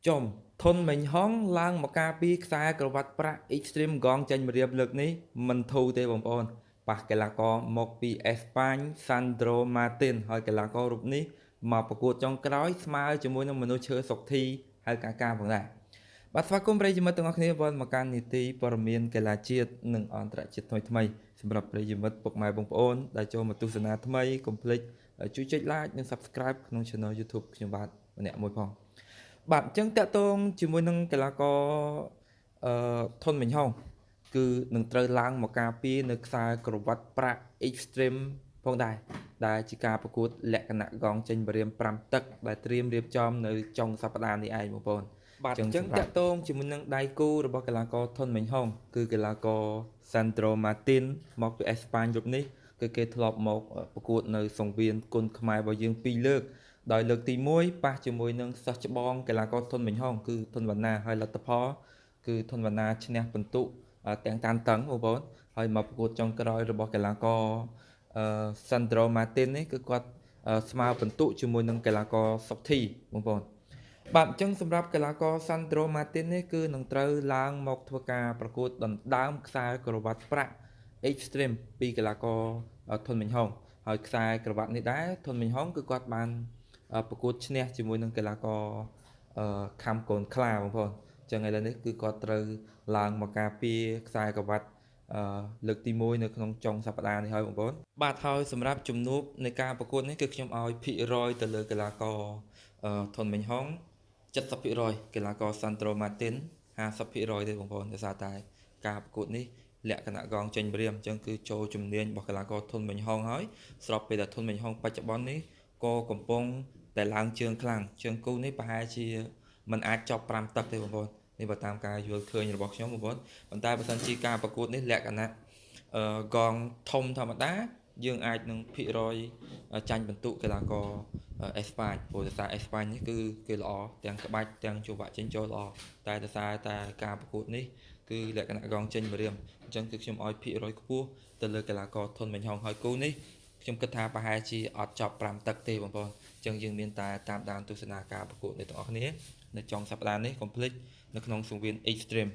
ចំធនមិញហងឡើងមកការពីខ្សែក្រវ៉ាត់ប្រាក់ Extreme កងចេញម្រាមលើកនេះមិនធូរទេបងប្អូនប៉ះកីឡាករមកពីអេស្ប៉ាញ Sandro Martin ហើយកីឡាកររូបនេះមកប្រកួតចុងក្រោយស្មើជាមួយនឹងមនុស្សឈើសុកធីហៅកាផងដែរបាទស្វាគមន៍ប្រិយមិត្តទាំងអស់គ្នាវិលមកកាន់នីតិព័ត៌មានកីឡាជាតិនិងអន្តរជាតិថ្មីសម្រាប់ប្រិយមិត្តពុកម៉ែបងប្អូនដែលចូលមកទស្សនាថ្មីកុំភ្លេចជួយចុច like និង Subscribe ក្នុង Channel YouTube ខ្ញុំបាទម្នាក់មួយផងបាទអញ្ចឹងតាក់ទងជាមួយនឹងកីឡាករធនមិញហងគឺនឹងត្រូវឡើងមកការពារនៅខ្សែក្រវ៉ាត់ប្រាក់ Extreme ផងដែរដែលជាការប្រកួតលក្ខណៈកងចេញបរិយា5ទឹកដែលត្រៀមរៀបចំនៅចុងសប្តាហ៍នេះឯងបងប្អូនបាទអញ្ចឹងតាក់ទងជាមួយនឹងដៃគូរបស់កីឡាករធនមិញហងគឺកីឡាករ Sandro Martin មកពីអេស្ប៉ាញរូបនេះគឺគេធ្លាប់មកប្រកួតនៅសង្វៀនគុនខ្មែររបស់យើង2លើកដោយលើកទី1ប៉ះជាមួយនឹងសិស្សច្បងកីឡាករធនមិញហងគឺធនវណ្ណាហើយលទ្ធផលគឺធនវណ្ណាឈ្នះពិន្ទុទាំងតានតឹងបងប្អូនហើយមកប្រកួតចុងក្រោយរបស់កីឡាករ Sandro Martin នេះគឺគាត់ស្មើពិន្ទុជាមួយនឹងកីឡាករសុកធីបងប្អូនបាទអញ្ចឹងសម្រាប់កីឡាករ Sandro Martin នេះគឺនឹងត្រូវឡើងមកធ្វើការប្រកួតដណ្ដើមខ្សែក្រវ៉ាត់ប្រាក់ Extreme ពីកីឡាករធនមិញហងហើយខ្សែក្រវ៉ាត់នេះដែរធនមិញហងគឺគាត់បានប្រកួតឈ្នះជាមួយនឹងកីឡាករខំកូនខ្លាបងប្អូនអញ្ចឹងឥឡូវនេះគឺគាត់ត្រូវឡើងមកការពារខ្សែក្រវ៉ាត់លើកទី1នៅក្នុងចុងសប្តាហ៍នេះហើយបងប្អូនបាទហើយសម្រាប់ជំនួបនៃការប្រកួតនេះគឺខ្ញុំឲ្យភាគរយទៅលើកីឡាករធនមិញហង 70% កីឡាករ Sandro Martin 50% ទេបងប្អូនដោយសារតែការប្រកួតនេះលក្ខណៈកងចេញព្រាមអញ្ចឹងគឺចូលជំនាញរបស់កីឡាករធនមិញហងហើយស្របពេលដែលធនមិញហងបច្ចុប្បន្ននេះក៏កំពុងតែឡើងជើងខ្លាំងជើងគូនេះប្រហែលជាមិនអាចចប់5ទឹកទេបងប្អូននេះបើតាមការយល់ឃើញរបស់ខ្ញុំបងប្អូនប៉ុន្តែបើសិនជាការប្រកួតនេះលក្ខណៈកងធំធម្មតាយើងអាចនឹងភាគរយចាញ់បន្ទុកកីឡាករអេស្ប៉ាញព្រោះដោយសារអេស្ប៉ាញនេះគឺគេល្អទាំងក្បាច់ទាំងចង្វាក់ចេញចូលល្អតែដោយសារតែការប្រកួតនេះគឺលក្ខណៈកងចេញម្រាមអញ្ចឹងគឺខ្ញុំឲ្យភាគរយខ្ពស់ទៅលើកីឡាករធនមិញហងហើយគូនេះខ្ញុំគិតថាប្រហែលជាអត់ចប់5ទឹកទេបងប្អូនអញ្ចឹងយើងមានតែតាមដានទស្សនាការប្រកួតនៃទាំងអស់គ្នានៅចុងសប្តាហ៍នេះកុំភ្លេចនៅក្នុងសង្វៀន Extreme